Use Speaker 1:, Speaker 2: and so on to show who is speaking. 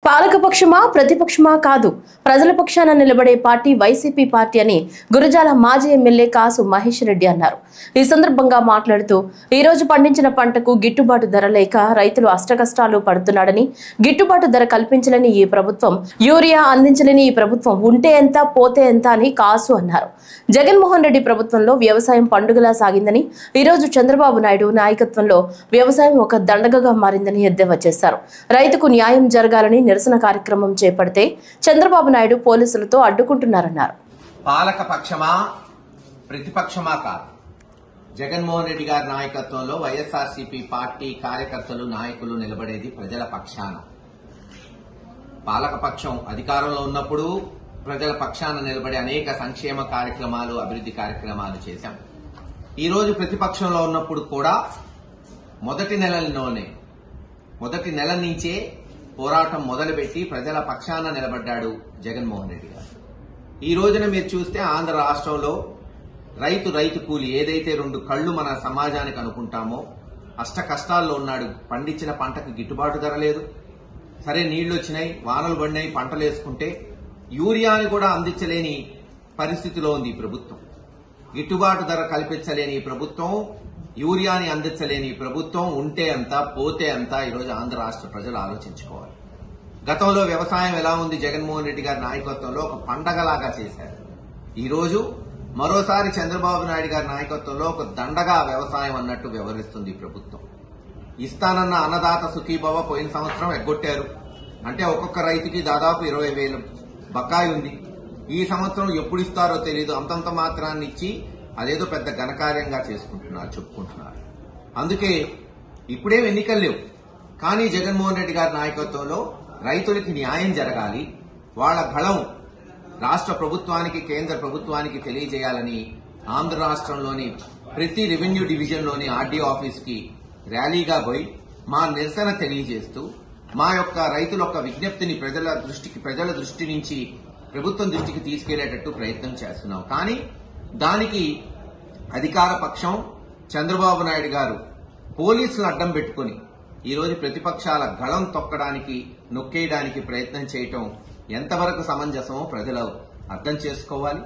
Speaker 1: పాలకపక్షమా ప్రతిపక్షమా కాదు, ప్రజల పక్షాన నిలబడే పార్టీ వైసీపీ పార్టీ అని గురజాల మాజీ ఎమ్మెల్యే కాసు మహేష్ రెడ్డి అన్నారు. ఈ సందర్భంగా మాట్లాడుతూ ఈ రోజు పండించిన పంటకు గిట్టుబాటు ధర లేక రైతులు అష్టకష్టాలు పడుతున్నాడని, గిట్టుబాటు ధర కల్పించలేని ఈ ప్రభుత్వం, యూరియా అందించలేని ఈ ప్రభుత్వం ఉంటే ఎంత పోతే ఎంత అని కాసు అన్నారు. జగన్మోహన్ రెడ్డి ప్రభుత్వంలో వ్యవసాయం పండుగలా సాగిందని, ఈ రోజు చంద్రబాబు నాయుడు నాయకత్వంలో వ్యవసాయం ఒక దండగగా మారిందని ఎద్దేవా చేశారు. రైతుకు న్యాయం జరగాలని నిరసన కార్యక్రమం చేపడితే చంద్రబాబు నాయుడు పోలీసులతో అడ్డుకుంటున్నారన్నారు.
Speaker 2: పాలక పక్షమా ప్రతిపక్షమా కాదు, జగన్మోహన్ రెడ్డి గారి నాయకత్వంలో వైఎస్ఆర్సీపీ పార్టీ కార్యకర్తలు నాయకులు నిలబడేది ప్రజల పక్షాన. పాలక పక్షం అధికారంలో ఉన్నప్పుడు ప్రజల పక్షాన నిలబడే అనేక సంక్షేమ కార్యక్రమాలు, అభివృద్ధి కార్యక్రమాలు చేశాం. ఈ రోజు ప్రతిపక్షంలో ఉన్నప్పుడు కూడా మొదటి నెల నుంచే పోరాటం మొదలుపెట్టి ప్రజల పక్షాన నిలబడ్డాడు జగన్మోహన్ రెడ్డి గారు. ఈ రోజున మీరు చూస్తే ఆంధ్ర రాష్ట్రంలో రైతు కూలి ఏదైతే రెండు కళ్లు మన సమాజానికి అనుకుంటామో అష్ట కష్టాల్లో ఉన్నాడు. పండించిన పంటకు గిట్టుబాటు ధర లేదు, సరే నీళ్లు వచ్చినాయి, వానలు పడినాయి, పంటలు వేసుకుంటే యూరియాని కూడా అందించలేని పరిస్థితిలో ఉంది ఈ ప్రభుత్వం. గిట్టుబాటు ధర కల్పించలేని ఈ ప్రభుత్వం, యూరియాని అందించలేని ప్రభుత్వం ఉంటే అంత పోతే అంత ఈరోజు ఆంధ్ర రాష్ట్ర ప్రజలు ఆలోచించుకోవాలి. గతంలో వ్యవసాయం ఎలా ఉంది, జగన్మోహన్ రెడ్డి గారి నాయకత్వంలో ఒక పండగలాగా చేశారు. ఈ రోజు మరోసారి చంద్రబాబు నాయుడు గారి నాయకత్వంలో ఒక దండగా వ్యవసాయం అన్నట్టు వ్యవహరిస్తుంది ఈ ప్రభుత్వం. ఇస్తానన్న అన్నదాత సుఖీభవ పోయిన సంవత్సరం ఎగ్గొట్టారు. అంటే ఒక్కొక్క రైతుకి దాదాపు 20,000 బకాయి ఉంది. ఈ సంవత్సరం ఎప్పుడు ఇస్తారో తెలియదు, అంతంత మాత్రాన్ని ఇచ్చి అదేదో పెద్ద ఘనకార్యంగా చెప్పుకుంటున్నారు. అందుకే ఇప్పుడేం ఎన్నికలు లేవు, కానీ జగన్మోహన్ రెడ్డి గారి నాయకత్వంలో రైతులకి న్యాయం జరగాలి, వాళ్ల బలం రాష్ట్ర ప్రభుత్వానికి, కేంద్ర ప్రభుత్వానికి తెలియజేయాలని ఆంధ్ర రాష్ట్రంలోని ప్రతి రెవెన్యూ డివిజన్లోని ఆర్డీఓ ఆఫీస్ కి ర్యాలీగా పోయి మా నిరసన తెలియజేస్తూ మా యొక్క రైతుల యొక్క విజ్ఞప్తిని ప్రజల దృష్టి నుంచి ప్రభుత్వం దృష్టికి తీసుకెళ్లేటట్టు ప్రయత్నం చేస్తున్నాం. కానీ దానికి అధికార పక్షం చంద్రబాబు నాయుడు గారు పోలీసులు అడ్డం పెట్టుకుని ఈరోజు ప్రతిపక్షాల గళం నొక్కేయడానికి ప్రయత్నం చేయటం ఎంతవరకు సమంజసమో ప్రజలు అర్థం చేసుకోవాలి.